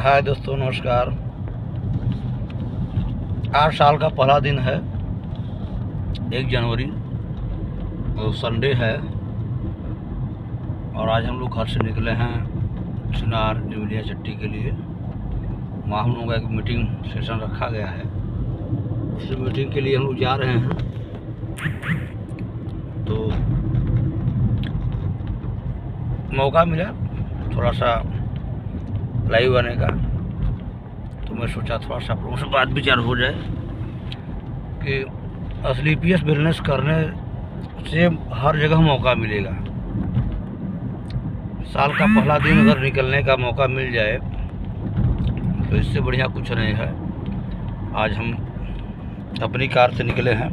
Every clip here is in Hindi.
हाय दोस्तों, नमस्कार। 8 साल का पहला दिन है, 1 जनवरी, तो संडे है। और आज हम लोग घर से निकले हैं चिनार इमलिया चट्टी के लिए। वहाँ हम लोगों का एक मीटिंग सेशन रखा गया है, उस मीटिंग के लिए हम लोग जा रहे हैं। तो मौका मिला थोड़ा सा लाइव आने का, तो मैं सोचा थोड़ा सा आप लोगों से बात विचार हो जाए कि असली पीएस बिजनेस करने से हर जगह मौका मिलेगा। साल का पहला दिन अगर निकलने का मौका मिल जाए तो इससे बढ़िया कुछ नहीं है। आज हम अपनी कार से निकले हैं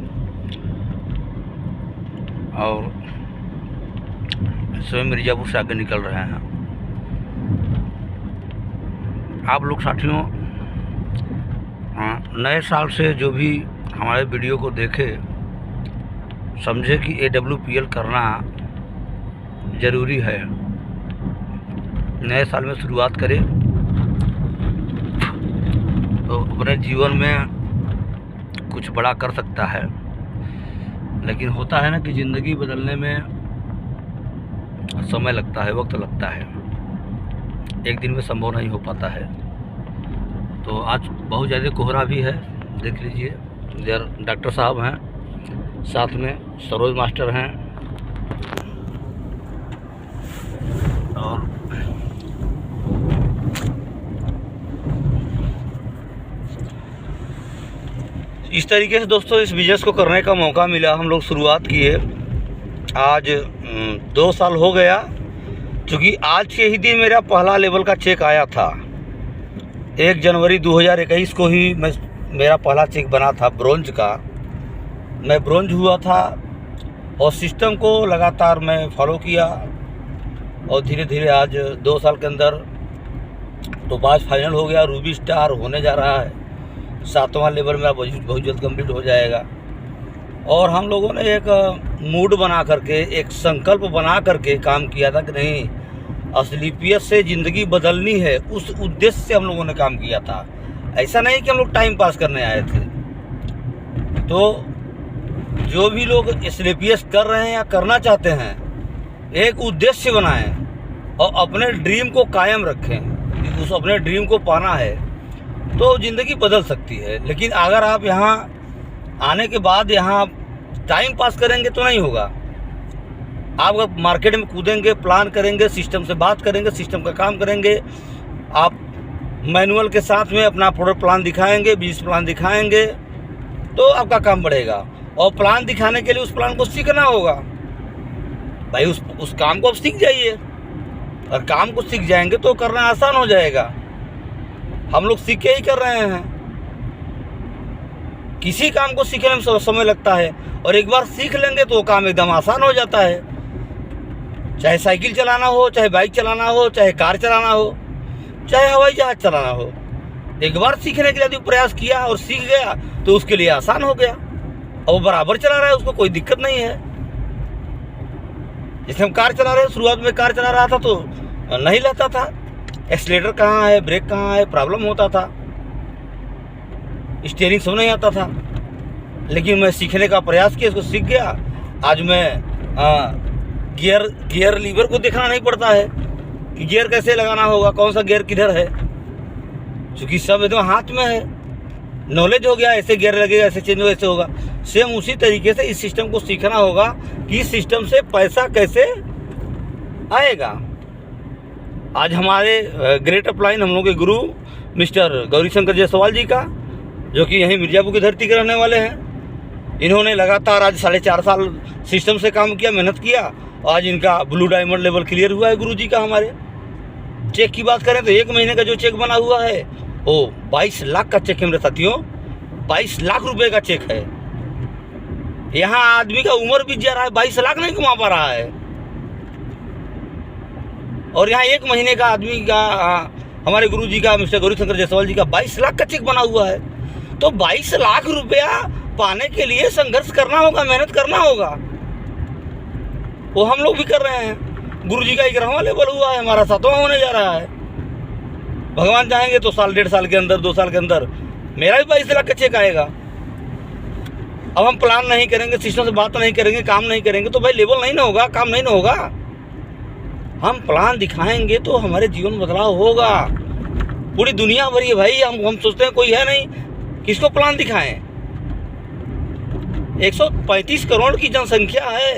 और स्वयं मिर्ज़ापुर से आगे निकल रहे हैं। आप लोग साथियों नए साल से जो भी हमारे वीडियो को देखे, समझे कि AWPL करना ज़रूरी है। नए साल में शुरुआत करें तो अपने जीवन में कुछ बड़ा कर सकता है। लेकिन होता है ना कि ज़िंदगी बदलने में समय लगता है, वक्त लगता है, एक दिन में संभव नहीं हो पाता है। तो आज बहुत ज़्यादा कोहरा भी है, देख लीजिए। इधर डॉक्टर साहब हैं, साथ में सरोज मास्टर हैं और इस तरीके से दोस्तों इस बिज़नेस को करने का मौका मिला। हम लोग शुरुआत किए, आज 2 साल हो गया। क्योंकि आज के ही दिन मेरा पहला लेवल का चेक आया था। 1 जनवरी 2021 को ही मेरा पहला चेक बना था ब्रोंज का। मैं ब्रोंज हुआ था और सिस्टम को लगातार मैं फॉलो किया और धीरे धीरे आज 2 साल के अंदर टोपाज फाइनल हो गया, रूबी स्टार होने जा रहा है। 7वां लेवल मेरा बहुत जल्द कंप्लीट हो जाएगा। और हम लोगों ने एक मूड बना करके, एक संकल्प बना करके काम किया था कि नहीं, असली पीएस से ज़िंदगी बदलनी है। उस उद्देश्य से हम लोगों ने काम किया था। ऐसा नहीं कि हम लोग टाइम पास करने आए थे। तो जो भी लोग असली पीएस कर रहे हैं या करना चाहते हैं, एक उद्देश्य बनाएं और अपने ड्रीम को कायम रखें। उस अपने ड्रीम को पाना है तो ज़िंदगी बदल सकती है। लेकिन अगर आप यहाँ आने के बाद यहाँ टाइम पास करेंगे तो नहीं होगा। आप मार्केट में कूदेंगे, प्लान करेंगे, सिस्टम से बात करेंगे, सिस्टम का काम करेंगे, आप मैनुअल के साथ में अपना प्रोडक्ट प्लान दिखाएंगे, बिजनेस प्लान दिखाएंगे, तो आपका काम बढ़ेगा। और प्लान दिखाने के लिए उस प्लान को सीखना होगा भाई। उस काम को आप सीख जाइए, और काम को सीख जाएंगे तो करना आसान हो जाएगा। हम लोग सीख के ही कर रहे हैं। किसी काम को सीखने में समय लगता है और एक बार सीख लेंगे तो वो काम एकदम आसान हो जाता है। चाहे साइकिल चलाना हो, चाहे बाइक चलाना हो, चाहे कार चलाना हो, चाहे हवाई जहाज चलाना हो, एक बार सीखने के लिए यदि प्रयास किया और सीख गया तो उसके लिए आसान हो गया और वो बराबर चला रहा है, उसको कोई दिक्कत नहीं है। जैसे हम कार चला रहे हैं, शुरुआत में कार चला रहा था तो नहीं रहता था, एक्सीलेटर कहाँ है, ब्रेक कहाँ है, प्रॉब्लम होता था, स्टीयरिंग सब नहीं आता था। लेकिन मैं सीखने का प्रयास किया, इसको सीख गया। आज मैं गियर लीवर को देखना नहीं पड़ता है कि गियर कैसे लगाना होगा, कौन सा गियर किधर है, क्योंकि सब एकदम हाथ में है। नॉलेज हो गया, ऐसे गियर लगेगा, ऐसे चेंज होगा, ऐसे होगा। सेम उसी तरीके से इस सिस्टम को सीखना होगा कि इस सिस्टम से पैसा कैसे आएगा। आज हमारे ग्रेट अपलाइन हम लोग के गुरु मिस्टर गौरीशंकर जायसवाल जी का, जो कि यहीं मिर्ज़ापुर की धरती के रहने वाले हैं, इन्होंने लगातार आज 4.5 साल सिस्टम से काम किया, मेहनत किया। आज इनका ब्लू डायमंड लेवल क्लियर हुआ है गुरु जी का। हमारे चेक की बात करें तो 1 महीने का जो चेक बना हुआ है वो 22 लाख का चेक है मेरे साथियों। 22 लाख रुपए का चेक है। यहाँ आदमी का उम्र बीत जा रहा है, 22 लाख नहीं कमा पा रहा है। और यहाँ 1 महीने का आदमी का, हमारे गुरु जी का, मिस्टर गौरीशंकर जायसवाल जी का 22 लाख का चेक बना हुआ है। तो 22 लाख रुपया पाने के लिए संघर्ष करना होगा, मेहनत करना होगा। वो हम लोग भी कर रहे हैं। गुरु जी का 11वां लेवल हुआ है, हमारा 7वां होने जा रहा है। भगवान चाहेंगे तो साल 1.5 साल के अंदर, 2 साल के अंदर मेरा भी 22 लाख का चेक आएगा। अब हम प्लान नहीं करेंगे, सिस्टम से बात नहीं करेंगे, काम नहीं करेंगे तो भाई लेवल नहीं ना होगा, काम नहीं ना होगा। हम प्लान दिखाएंगे तो हमारे जीवन में बदलाव होगा। पूरी दुनिया भरी है भाई, हम सोचते हैं कोई है नहीं, किसको प्लान दिखाएं? 135 करोड़ की जनसंख्या है,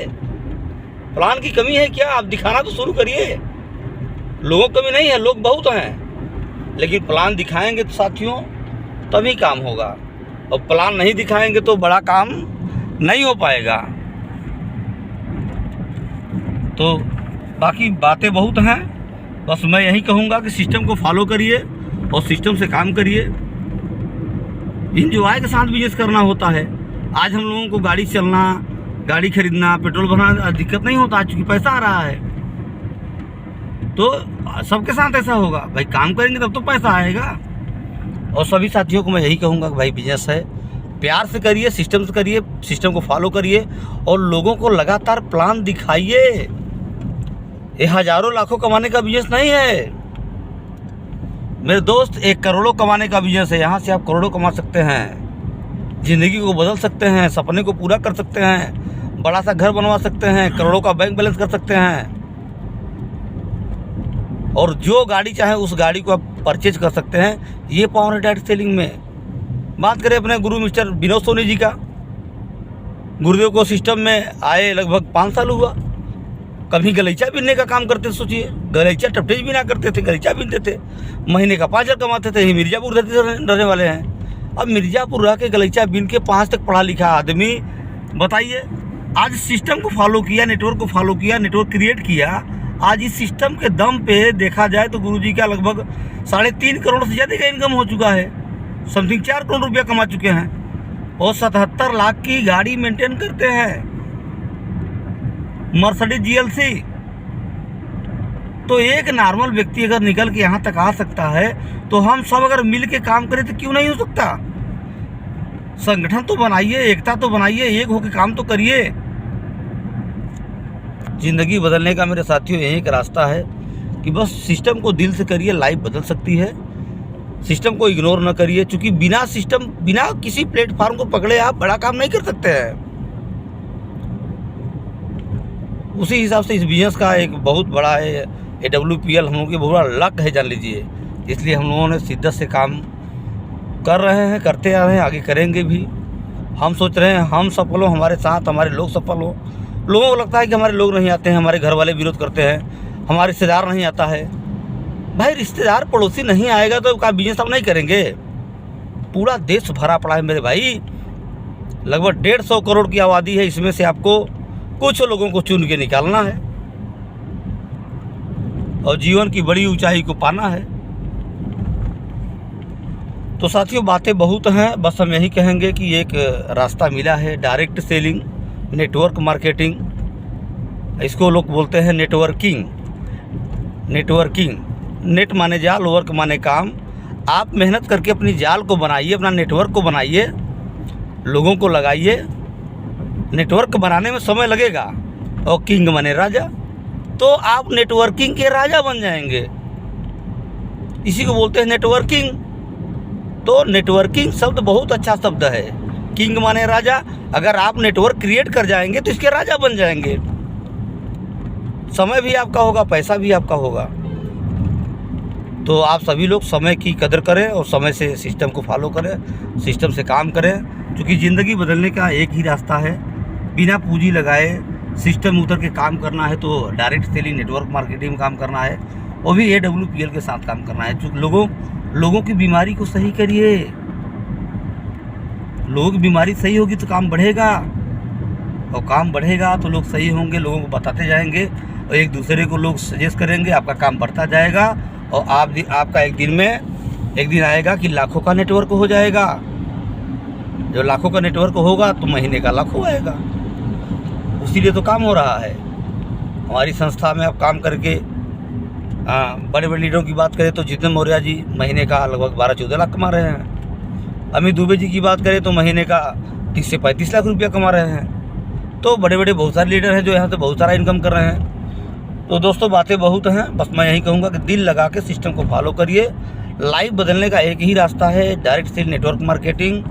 प्लान की कमी है क्या? आप दिखाना तो शुरू करिए। लोगों की कमी नहीं है, लोग बहुत हैं, लेकिन प्लान दिखाएंगे तो साथियों तभी काम होगा, और प्लान नहीं दिखाएंगे तो बड़ा काम नहीं हो पाएगा। तो बाकी बातें बहुत हैं, बस मैं यही कहूँगा कि सिस्टम को फॉलो करिए और सिस्टम से काम करिए। इंजॉय के साथ बिजनेस करना होता है। आज हम लोगों को गाड़ी चलना, गाड़ी खरीदना, पेट्रोल भरना दिक्कत नहीं होता, चूँकि पैसा आ रहा है। तो सबके साथ ऐसा होगा भाई, काम करेंगे तब तो पैसा आएगा। और सभी साथियों को मैं यही कहूँगा कि भाई बिजनेस है, प्यार से करिए, सिस्टम से करिए, सिस्टम को फॉलो करिए और लोगों को लगातार प्लान दिखाइए। ये हजारों लाखों कमाने का बिजनेस नहीं है मेरे दोस्त, 1 करोड़ों कमाने का बिजनेस है। यहाँ से आप करोड़ों कमा सकते हैं, ज़िंदगी को बदल सकते हैं, सपने को पूरा कर सकते हैं, बड़ा सा घर बनवा सकते हैं, करोड़ों का बैंक बैलेंस कर सकते हैं, और जो गाड़ी चाहे उस गाड़ी को आप परचेज कर सकते हैं। ये पावर है डायरेक्ट सेलिंग में। बात करें अपने गुरु मिस्टर विनोद सोनी जी का, गुरुदेव को सिस्टम में आए लगभग 5 साल हुआ। कभी गलीचा बीनने का काम करते, सोचिए, गलीचा टपटेज भी ना करते थे, गलीचा बीनते थे, महीने का 5 हज़ार कमाते थे। ये मिर्ज़ापुर रहने वाले हैं। अब मिर्ज़ापुर रह के गलीचा बीन के 5 तक पढ़ा लिखा आदमी, बताइए, आज सिस्टम को फॉलो किया, नेटवर्क को फॉलो किया, नेटवर्क क्रिएट किया। आज इस सिस्टम के दम पे देखा जाए तो गुरुजी का लगभग 3.5 करोड़ से ज़्यादा का इनकम हो चुका है, समथिंग 4 करोड़ रुपया कमा चुके हैं, और 77 लाख की गाड़ी मेंटेन करते हैं, मर्सिडीज GLC। तो एक नॉर्मल व्यक्ति अगर निकल के यहाँ तक आ सकता है तो हम सब अगर मिल के काम करें तो क्यों नहीं हो सकता? संगठन तो बनाइए, एकता तो बनाइए, एक होकर काम तो करिए। जिंदगी बदलने का मेरे साथियों यही एक रास्ता है कि बस सिस्टम को दिल से करिए, लाइफ बदल सकती है। सिस्टम को इग्नोर न करिए, क्योंकि बिना सिस्टम, बिना किसी प्लेटफॉर्म को पकड़े आप बड़ा काम नहीं कर सकते हैं। उसी हिसाब से इस बिजनेस का एक बहुत बड़ा है AWPL, हम लोगों की बहुत बड़ा लक है, जान लीजिए। इसलिए हम लोगों ने शिद्दत से काम कर रहे हैं, करते आ रहे हैं, आगे करेंगे भी। हम सोच रहे हैं हम सफल हों, हमारे साथ हमारे लोग सफल हों। लोगों को लगता है कि हमारे लोग नहीं आते हैं, हमारे घर वाले विरोध करते हैं, हमारे रिश्तेदार नहीं आता है। भाई रिश्तेदार पड़ोसी नहीं आएगा तो क्या बिजनेस आप नहीं करेंगे? पूरा देश भरा पड़ा है मेरे भाई, लगभग 150 करोड़ की आबादी है। इसमें से आपको कुछ लोगों को चुन के निकालना है और जीवन की बड़ी ऊंचाई को पाना है। तो साथियों बातें बहुत हैं, बस हम यही कहेंगे कि एक रास्ता मिला है, डायरेक्ट सेलिंग, नेटवर्क मार्केटिंग। इसको लोग बोलते हैं नेटवर्किंग। नेटवर्किंग, नेट माने जाल, वर्क माने काम। आप मेहनत करके अपनी जाल को बनाइए, अपना नेटवर्क को बनाइए, लोगों को लगाइए। नेटवर्क बनाने में समय लगेगा, और किंग माने राजा, तो आप नेटवर्किंग के राजा बन जाएंगे। इसी को बोलते हैं नेटवर्किंग। तो नेटवर्किंग शब्द बहुत अच्छा शब्द है, किंग माने राजा। अगर आप नेटवर्क क्रिएट कर जाएंगे तो इसके राजा बन जाएंगे। समय भी आपका होगा, पैसा भी आपका होगा। तो आप सभी लोग समय की कदर करें और समय से सिस्टम को फॉलो करें, सिस्टम से काम करें, क्योंकि ज़िंदगी बदलने का एक ही रास्ता है, बिना पूंजी लगाए सिस्टम उतर के काम करना है। तो डायरेक्ट सेलिंग, नेटवर्क मार्केटिंग में काम करना है, वो भी AWPL के साथ काम करना है। जो लोगों की बीमारी को सही करिए। लोगों की बीमारी सही होगी तो काम बढ़ेगा, और काम बढ़ेगा तो लोग सही होंगे, लोगों को बताते जाएंगे, और एक दूसरे को लोग सजेस्ट करेंगे, आपका काम बढ़ता जाएगा। और आपका एक दिन आएगा कि लाखों का नेटवर्क हो जाएगा। जब लाखों का नेटवर्क होगा तो महीने का लाखों आएगा। उसीलिए तो काम हो रहा है। हमारी संस्था में आप काम करके बड़े बड़े लीडरों की बात करें तो जितेंद्र मौर्य जी महीने का लगभग 12-14 लाख कमा रहे हैं। अमित दुबे जी की बात करें तो महीने का 30 से 35 लाख रुपया कमा रहे हैं। तो बड़े बड़े बहुत सारे लीडर हैं जो यहाँ से बहुत सारा इनकम कर रहे हैं। तो दोस्तों बातें बहुत हैं, बस मैं यही कहूँगा कि दिल लगा के सिस्टम को फॉलो करिए, लाइफ बदलने का एक ही रास्ता है, डायरेक्ट सेल नेटवर्क मार्केटिंग,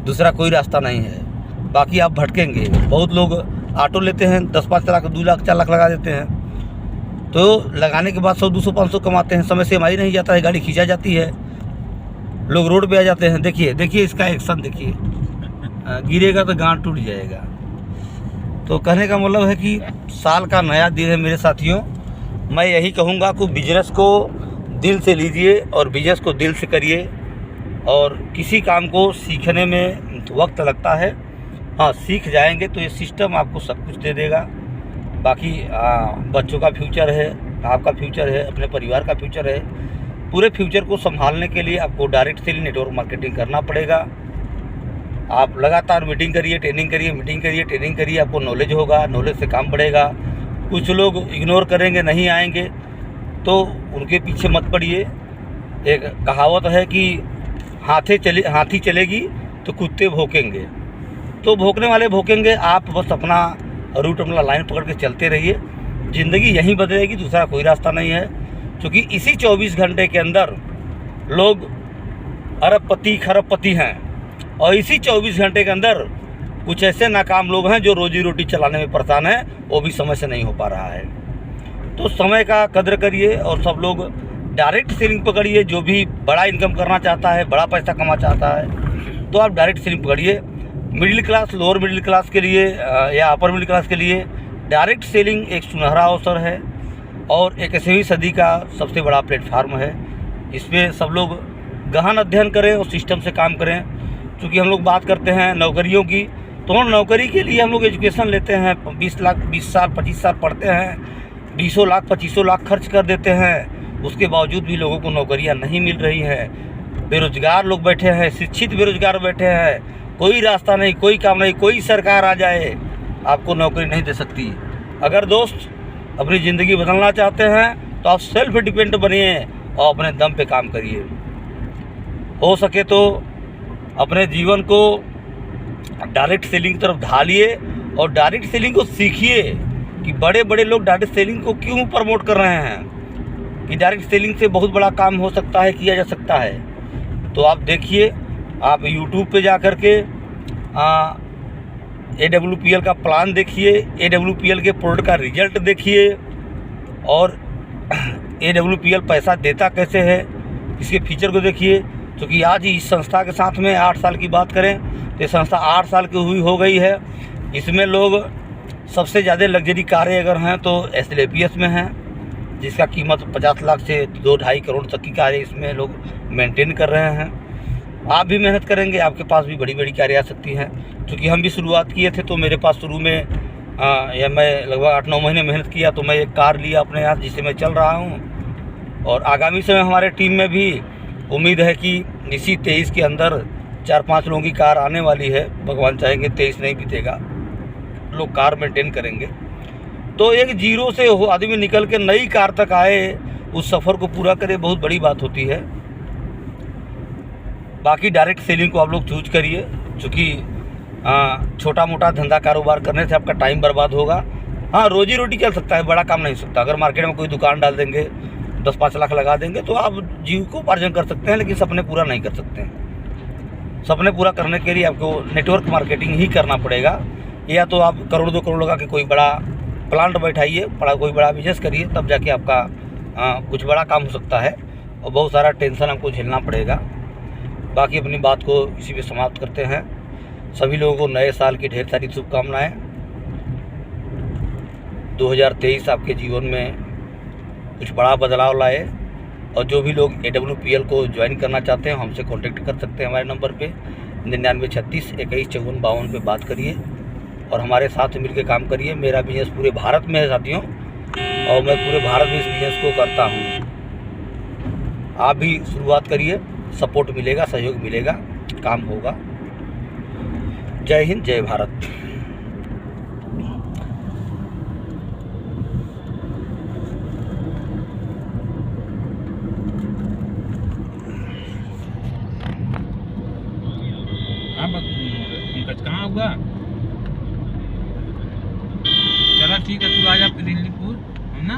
दूसरा कोई रास्ता नहीं है। बाकी आप भटकेंगे। बहुत लोग ऑटो लेते हैं, 10-5 लाख, 2 लाख, 4 लाख लगा देते हैं, तो लगाने के बाद 100-200-500 कमाते हैं, समय से EMI नहीं जाता है, गाड़ी खींचा जाती है, लोग रोड पे आ जाते हैं। देखिए इसका एक्शन देखिए, गिरेगा तो गांठ टूट जाएगा। तो कहने का मतलब है कि साल का नया दिन है मेरे साथियों। मैं यही कहूँगा कि बिजनेस को दिल से लीजिए और बिजनेस को दिल से करिए। और किसी काम को सीखने में वक्त लगता है, हाँ सीख जाएंगे तो ये सिस्टम आपको सब कुछ दे देगा। बाकी बच्चों का फ्यूचर है, आपका फ्यूचर है, अपने परिवार का फ्यूचर है। पूरे फ्यूचर को संभालने के लिए आपको डायरेक्ट सेल नेटवर्क मार्केटिंग करना पड़ेगा। आप लगातार मीटिंग करिए, ट्रेनिंग करिए, मीटिंग करिए, ट्रेनिंग करिए, आपको नॉलेज होगा, नॉलेज से काम बढ़ेगा। कुछ लोग इग्नोर करेंगे, नहीं आएंगे, तो उनके पीछे मत पड़िए। एक कहावत है कि हाथी चलेगी तो कुत्ते भौंकेंगे, तो भौंकने वाले भौंकेंगे। आप बस अपना रूट, अपना लाइन पकड़ के चलते रहिए। ज़िंदगी यहीं बदलेगी, दूसरा कोई रास्ता नहीं है। क्योंकि इसी 24 घंटे के अंदर लोग अरबपति खरबपति हैं, और इसी 24 घंटे के अंदर कुछ ऐसे नाकाम लोग हैं जो रोजी रोटी चलाने में परेशान हैं, वो भी समय से नहीं हो पा रहा है। तो समय का कद्र करिए और सब लोग डायरेक्ट सेलिंग पकड़िए। जो भी बड़ा इनकम करना चाहता है, बड़ा पैसा कमा चाहता है, तो आप डायरेक्ट सेलिंग पकड़िए। Middle class, lower middle class के लिए या अपर मिडिल क्लास के लिए डायरेक्ट सेलिंग एक सुनहरा अवसर है और 21वीं सदी का सबसे बड़ा प्लेटफार्म है। इसमें सब लोग गहन अध्ययन करें और सिस्टम से काम करें। क्योंकि हम लोग बात करते हैं नौकरियों की, तो नौकरी के लिए हम लोग एजुकेशन लेते हैं, 20 लाख 20 साल 25 साल पढ़ते हैं, 20 लाख 25 लाख खर्च कर देते हैं। उसके बावजूद भी लोगों को नौकरियां नहीं मिल रही हैं। बेरोजगार लोग बैठे हैं, शिक्षित बेरोजगार बैठे हैं, कोई रास्ता नहीं, कोई काम नहीं। कोई सरकार आ जाए आपको नौकरी नहीं दे सकती। अगर दोस्त अपनी ज़िंदगी बदलना चाहते हैं तो आप सेल्फ डिपेंड बनिए और अपने दम पे काम करिए। हो सके तो अपने जीवन को डायरेक्ट सेलिंग की तरफ ढालिए और डायरेक्ट सेलिंग को सीखिए कि बड़े बड़े लोग डायरेक्ट सेलिंग को क्यों प्रमोट कर रहे हैं, कि डायरेक्ट सेलिंग से बहुत बड़ा काम हो सकता है, किया जा सकता है। तो आप देखिए, आप यूट्यूब पे जा कर के AWPL का प्लान देखिए, AWPL के प्रोडक्ट का रिजल्ट देखिए और AWPL पैसा देता कैसे है, इसके फीचर को देखिए। क्योंकि आज इस संस्था के साथ में 8 साल की बात करें तो ये संस्था 8 साल की हो गई है। इसमें लोग सबसे ज़्यादा लग्जरी कारें अगर हैं तो SLPS में हैं, जिसका कीमत 50 लाख से 2-2.5 करोड़ तक की कारें इसमें लोग मेंटेन कर रहे हैं। आप भी मेहनत करेंगे, आपके पास भी बड़ी बड़ी कारें आ सकती हैं। क्योंकि हम भी शुरुआत किए थे तो मेरे पास शुरू में या मैं लगभग 8-9 महीने मेहनत किया तो मैं एक कार लिया अपने हाथ, जिससे मैं चल रहा हूँ। और आगामी समय हमारे टीम में भी उम्मीद है कि इसी 23 के अंदर 4-5 लोगों की कार आने वाली है। भगवान चाहेंगे 23 नहीं बीतेगा, लोग कार मेंटेन करेंगे। तो एक जीरो से आदमी निकल के नई कार तक आए, उस सफ़र को पूरा करे, बहुत बड़ी बात होती है। बाकी डायरेक्ट सेलिंग को आप लोग चूज करिए। चूँकि छोटा मोटा धंधा कारोबार करने से आपका टाइम बर्बाद होगा। हाँ, रोजी रोटी चल सकता है, बड़ा काम नहीं हो सकता। अगर मार्केट में कोई दुकान डाल देंगे, 10-5 लाख लगा देंगे तो आप जीव को उपार्जन कर सकते हैं, लेकिन सपने पूरा नहीं कर सकते हैं। सपने पूरा करने के लिए आपको नेटवर्क मार्केटिंग ही करना पड़ेगा। या तो आप करोड़ 2 करोड़ लगा के कोई बड़ा प्लांट बैठाइए, कोई बड़ा बिजनेस करिए, तब जाके आपका कुछ बड़ा काम हो सकता है और बहुत सारा टेंशन आपको झेलना पड़ेगा। बाकी अपनी बात को इसी पे समाप्त करते हैं। सभी लोगों को नए साल की ढेर सारी शुभकामनाएं। 2023 आपके जीवन में कुछ बड़ा बदलाव लाए। और जो भी लोग AWPL को ज्वाइन करना चाहते हैं हमसे कांटेक्ट कर सकते हैं हमारे नंबर पे 9936 21 54 52 पे बात करिए और हमारे साथ मिलकर काम करिए। मेरा बिजनेस पूरे भारत में है साथियों, और मैं पूरे भारत में इस बिजनेस को करता हूँ। आप भी शुरुआत करिए, सपोर्ट मिलेगा, सहयोग मिलेगा, काम होगा। जय हिंद, जय भारत। कहाँ हुआ? चला ठीक है, तू आ जा दिल्लीपुर, है ना।